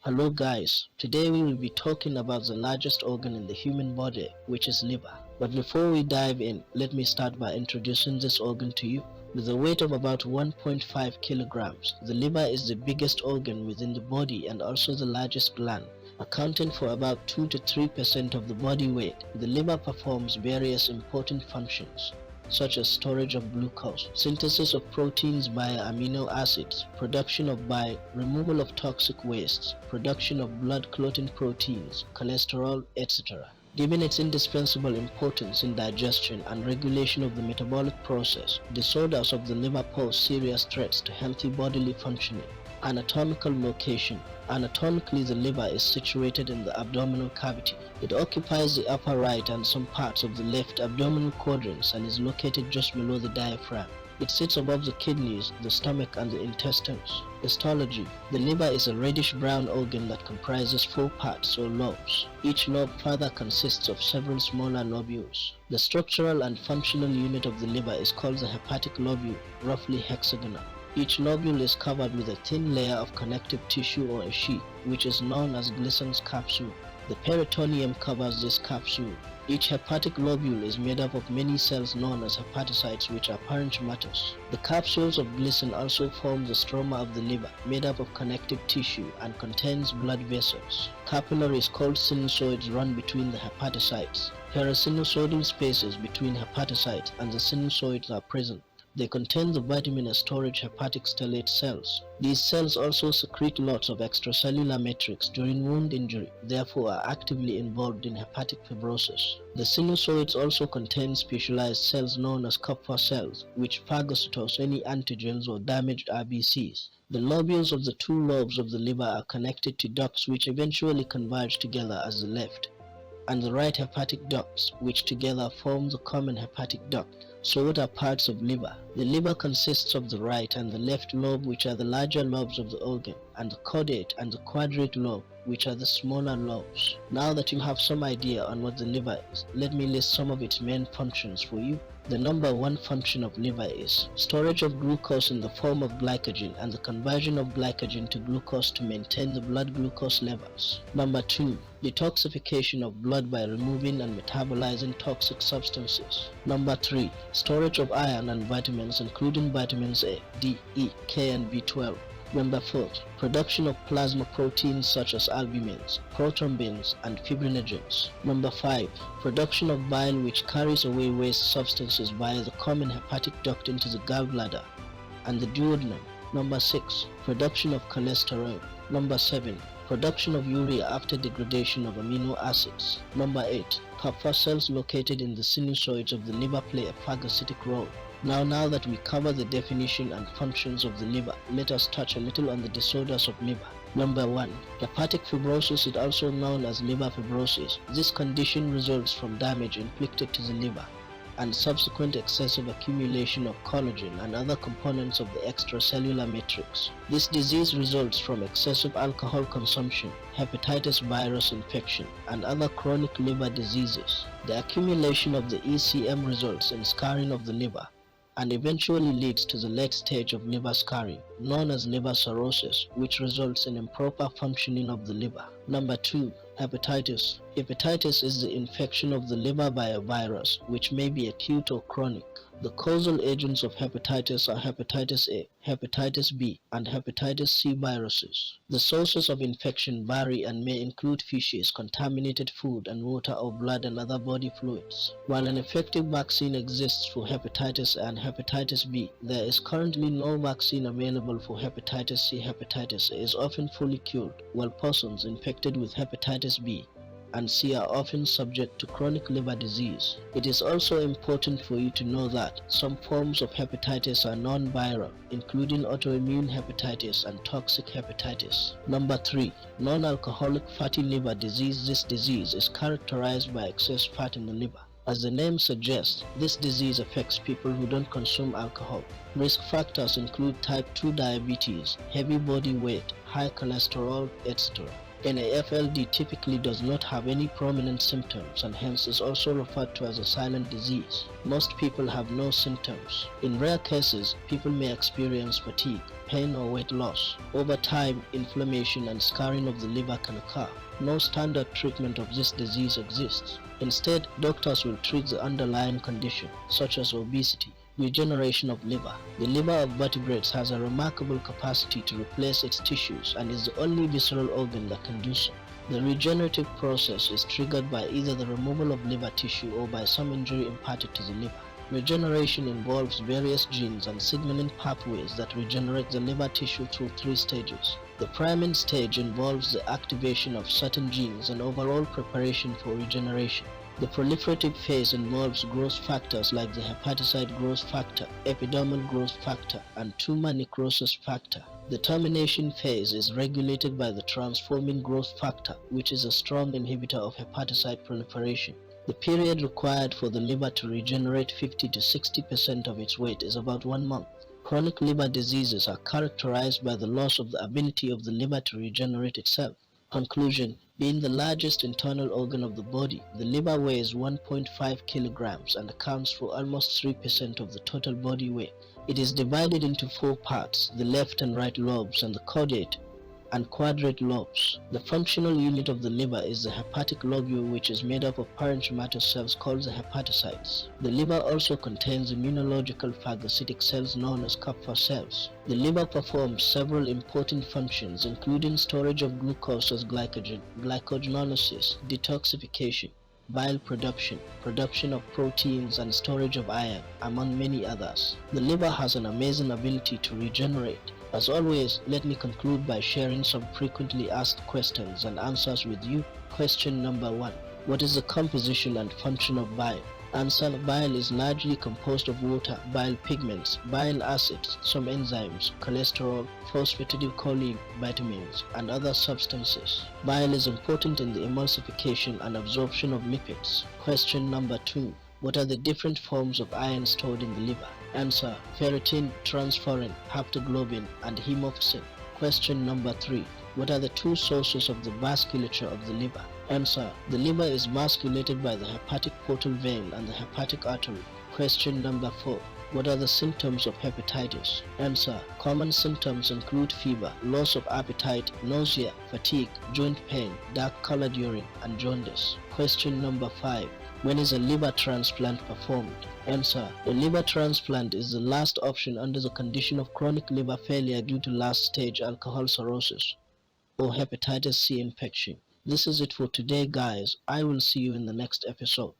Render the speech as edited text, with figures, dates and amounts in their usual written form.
Hello guys, today we will be talking about the largest organ in the human body, which is liver. But before we dive in, let me start by introducing this organ to you. With a weight of about 1.5 kilograms, the liver is the biggest organ within the body and also the largest gland. Accounting for about 2 to 3% of the body weight, the liver performs various important functions, such as storage of glucose, synthesis of proteins via amino acids, production of bile, removal of toxic wastes, production of blood clotting proteins, cholesterol, etc. Given its indispensable importance in digestion and regulation of the metabolic process, disorders of the liver pose serious threats to healthy bodily functioning. Anatomical location. Anatomically, the liver is situated in the abdominal cavity. It occupies the upper right and some parts of the left abdominal quadrants and is located just below the diaphragm. It sits above the kidneys, the stomach and the intestines. Histology. The liver is a reddish-brown organ that comprises 4 parts or lobes. Each lobe further consists of several smaller lobules. The structural and functional unit of the liver is called the hepatic lobule, roughly hexagonal. Each lobule is covered with a thin layer of connective tissue or a sheath, which is known as Glissen's capsule. The peritoneum covers this capsule. Each hepatic lobule is made up of many cells known as hepatocytes, which are parenchymatous. The capsules of Glissen also form the stroma of the liver, made up of connective tissue and contains blood vessels. Capillaries called sinusoids run between the hepatocytes. Parasinusoidal spaces between hepatocytes and the sinusoids are present. They contain the vitamin storage hepatic stellate cells. These cells also secrete lots of extracellular matrix during wound injury, therefore are actively involved in hepatic fibrosis. The sinusoids also contain specialized cells known as Kupffer cells, which phagocytose any antigens or damaged RBCs. The lobules of the 2 lobes of the liver are connected to ducts which eventually converge together as the left and the right hepatic ducts, which together form the common hepatic duct. So what are parts of liver? The liver consists of the right and the left lobe, which are the larger lobes of the organ, and the caudate and the quadrate lobe, which are the smaller lobes. Now that you have some idea on what the liver is, let me list some of its main functions for you. The number 1 function of liver is storage of glucose in the form of glycogen and the conversion of glycogen to glucose to maintain the blood glucose levels. Number 2. Detoxification of blood by removing and metabolizing toxic substances. Number 3. Storage of iron and vitamins including vitamins A, D, E, K and B12. Number 4. Production of plasma proteins such as albumins, prothrombins and fibrinogens. Number 5. Production of bile which carries away waste substances via the common hepatic duct into the gallbladder and the duodenum. Number 6. Production of cholesterol. Number 7. Production of urea after degradation of amino acids. Number 8. Kupffer cells located in the sinusoids of the liver play a phagocytic role. Now that we cover the definition and functions of the liver, let us touch a little on the disorders of liver. Number 1. Hepatic fibrosis is also known as liver fibrosis. This condition results from damage inflicted to the liver and subsequent excessive accumulation of collagen and other components of the extracellular matrix. This disease results from excessive alcohol consumption, hepatitis virus infection, and other chronic liver diseases. The accumulation of the ECM results in scarring of the liver and eventually leads to the late stage of liver scarring, known as liver cirrhosis, which results in improper functioning of the liver. Number 2. Hepatitis. Hepatitis is the infection of the liver by a virus, which may be acute or chronic. The causal agents of hepatitis are hepatitis A, hepatitis B, and hepatitis C viruses. The sources of infection vary and may include fishes, contaminated food and water or blood and other body fluids. While an effective vaccine exists for hepatitis A and hepatitis B, there is currently no vaccine available for hepatitis C. Hepatitis A is often fully cured, while persons infected with hepatitis B and C are often subject to chronic liver disease. It is also important for you to know that some forms of hepatitis are non-viral, including autoimmune hepatitis and toxic hepatitis. Number 3. Non-alcoholic fatty liver disease. This disease is characterized by excess fat in the liver. As the name suggests, this disease affects people who don't consume alcohol. Risk factors include type 2 diabetes, heavy body weight, high cholesterol, etc. NAFLD typically does not have any prominent symptoms and hence is also referred to as a silent disease. Most people have no symptoms. In rare cases, people may experience fatigue, pain or weight loss. Over time, inflammation and scarring of the liver can occur. No standard treatment of this disease exists. Instead, doctors will treat the underlying condition, such as obesity. Regeneration of liver. The liver of vertebrates has a remarkable capacity to replace its tissues and is the only visceral organ that can do so. The regenerative process is triggered by either the removal of liver tissue or by some injury imparted to the liver. Regeneration involves various genes and signaling pathways that regenerate the liver tissue through 3 stages. The priming stage involves the activation of certain genes and overall preparation for regeneration. The proliferative phase involves growth factors like the hepatocyte growth factor, epidermal growth factor, and tumor necrosis factor. The termination phase is regulated by the transforming growth factor, which is a strong inhibitor of hepatocyte proliferation. The period required for the liver to regenerate 50 to 60% of its weight is about 1 month. Chronic liver diseases are characterized by the loss of the ability of the liver to regenerate itself. Conclusion: being the largest internal organ of the body, the liver weighs 1.5 kilograms and accounts for almost 3% of the total body weight. It is divided into 4 parts, the left and right lobes and the caudate and quadrate lobes. The functional unit of the liver is the hepatic lobule, which is made up of parenchymatous cells called the hepatocytes. The liver also contains immunological phagocytic cells known as Kupffer cells. The liver performs several important functions, including storage of glucose as glycogen, glycogenolysis, detoxification, bile production, production of proteins, and storage of iron, among many others. The liver has an amazing ability to regenerate. As always, let me conclude by sharing some frequently asked questions and answers with you. Question number 1. What is the composition and function of bile? Answer: bile is largely composed of water, bile pigments, bile acids, some enzymes, cholesterol, phosphatidylcholine, vitamins, and other substances. Bile is important in the emulsification and absorption of lipids. Question number 2. What are the different forms of iron stored in the liver? Answer: ferritin, transferrin, haptoglobin, and hemopsin. Question number 3. What are the 2 sources of the vasculature of the liver? Answer: the liver is vasculated by the hepatic portal vein and the hepatic artery. Question number 4. What are the symptoms of hepatitis? Answer: common symptoms include fever, loss of appetite, nausea, fatigue, joint pain, dark-colored urine, and jaundice. Question number 5. When is a liver transplant performed? Answer: a liver transplant is the last option under the condition of chronic liver failure due to last-stage alcohol cirrhosis or hepatitis C infection. This is it for today, guys. I will see you in the next episode.